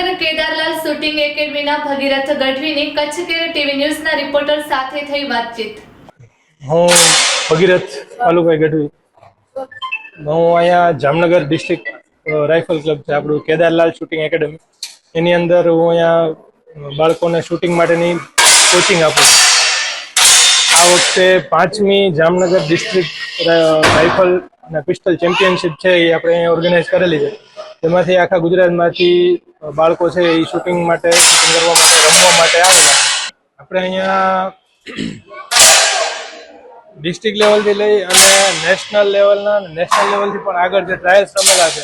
Jamnagar કેદારલાલ shooting એકેડમીના ભગીરથ ગઢવીની Kutch care TV ન્યૂઝના reporter સાથે થઈ વાતચીત। હું ભગીરથ પાલુભાઈ ગઢવી। હું અહીંયા જામનગર ડિસ્ટ્રિક્ટ રાઇફલ ક્લબ છે આપણું કેદારલાલ શૂટિંગ એકેડમી, એની અંદર હું અહીંયા બાળકોને શૂટિંગ માટેની કોચિંગ આપું। આ વખતે 5મી જામનગર ડિસ્ટ્રિક્ટ રાઇફલ અને પિસ્ટલ ચેમ્પિયનશિપ છે એ આપણે અહીંયા ઓર્ગેનાઇઝ કરેલી છે, જેમાંથી આખા ગુજરાતમાંથી બાળકો છે એ શૂટિંગ માટે, શૂટિંગ કરવા માટે, રમવા માટે આવેલા છે। આપણે અહીંયા ડિસ્ટ્રિક્ટ લેવલથી લઈ અને નેશનલ લેવલના, નેશનલ લેવલથી પણ આગળ જે ટ્રાયલ્સ રમેલા છે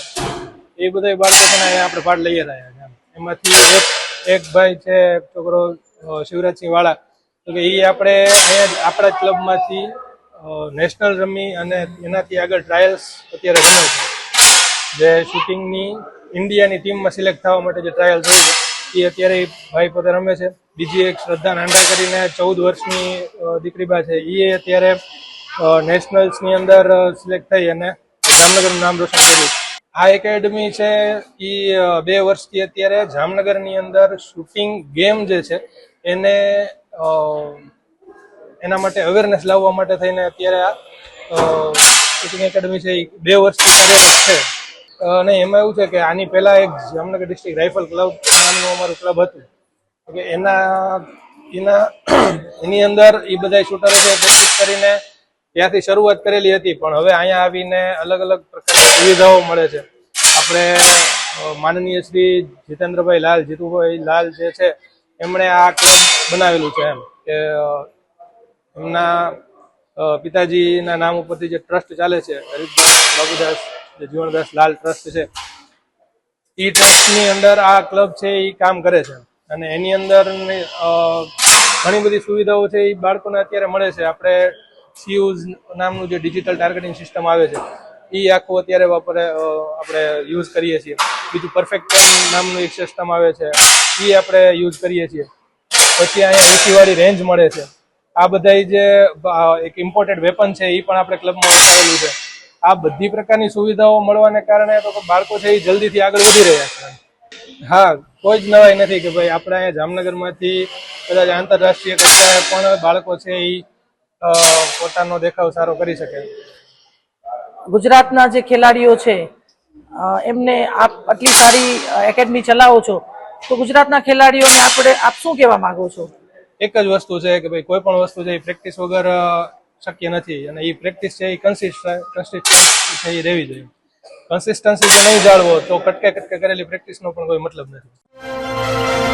એ બધા બાળકો છે ને આપણે પાર્ટ લઈ રહ્યા છે। એમાંથી એક ભાઈ છે, છોકરો શિવરાજસિંહ વાળા, તો કે એ આપણે અહીંયા આપણા જ ક્લબમાંથી નેશનલ રમી અને એનાથી આગળ ટ્રાયલ્સ અત્યારે રમે છે। જે શૂટિંગની ઇન્ડિયાની ટીમમાં સિલેક્ટ થવા માટે જે ટ્રાયલ્સ હોય છે એ અત્યારે ભાઈ પોતે રમે છે। બીજી એક શ્રદ્ધા નાંડા કરીને 14 વર્ષની દીકરીબા છે, એ અત્યારે નેશનલ્સની અંદર સિલેક્ટ થઈ અને જામનગરનું નામ રોશન કર્યું। આ એકેડમી છે એ 2 વર્ષથી અત્યારે જામનગરની અંદર શૂટિંગ ગેમ જે છે એને એના માટે અવેરનેસ લાવવા માટે થઈને અત્યારે આ શૂટિંગ એકેડમી છે એ 2 વર્ષથી કાર્યરત છે। અને એમાં એવું છે કે આની પહેલા એક જામનગર ડિસ્ટ્રિક્ટ રાઇફલ ક્લબ નામનું અમારું ક્લબ હતું કે એની અંદર એ બધા શૂટરો છે પ્રેક્ટિસ કરીને ત્યાંથી શરૂઆત કરેલી હતી, પણ હવે અહીંયા આવીને અલગ અલગ પ્રકારની સુવિધાઓ મળે છે। આપણે માનનીય શ્રી જીતેન્દ્રભાઈ લાલ, જીતુભાઈ લાલ જે છે એમણે આ ક્લબ બનાવેલું છે, એમ કે એમના પિતાજીના નામ ઉપરથી જે ટ્રસ્ટ ચાલે છે, હરીશદાસ બાબુદાસ જીવણદાસ લાલ ટ્રસ્ટ છે, એ ટ્રસ્ટની અંદર આ ક્લબ છે એ કામ કરે છે અને એની અંદર ઘણી બધી સુવિધાઓ છે એ બાળકોને અત્યારે મળે છે। આપણે સીયુઝ નામનું જે ડિજિટલ ટાર્ગેટિંગ સિસ્ટમ આવે છે એ આખું અત્યારે આપણે યુઝ કરીએ છીએ। બીજું પરફેક્ટ નામનું એક સિસ્ટમ આવે છે એ આપણે યુઝ કરીએ છીએ। પછી અહીંયા નીચીવાળી રેન્જ મળે છે। આ બધા જે એક ઇમ્પોર્ટેડ વેપન છે એ પણ આપણે ક્લબમાં વસાવેલું છે। આ બધી પ્રકારની સુવિધાઓ મળવાને કારણે તો બાળકો છે એ જલ્દીથી આગળ વધી રહ્યા છે। હા, કોઈ જ નવાઈ નથી કે ભાઈ આપણે અહીંયા જામનગરમાંથી કદાચ આંતરરાષ્ટ્રીય કક્ષાએ પણ બાળકો છે એ પોતાનો દેખાવ સારો કરી શકે। ગુજરાતના જે ખેલાડીઓ છે એમને આપ આટલી સારી એકેડમી ચલાવો છો, તો ગુજરાતના ખેલાડીઓને આપ શું કહેવા માંગો છો? એક જ વસ્તુ છે કે ભાઈ કોઈ પણ વસ્તુ છે એ પ્રેક્ટિસ વગર શક્ય નથી, અને એ પ્રેક્ટિસ છે એ કન્સિસ્ટન્સી છે એ રહેવી જોઈએ। કન્સિસ્ટન્સી જો નહીં જાળવો તો કટકે કરેલી પ્રેક્ટિસનો પણ કોઈ મતલબ નથી।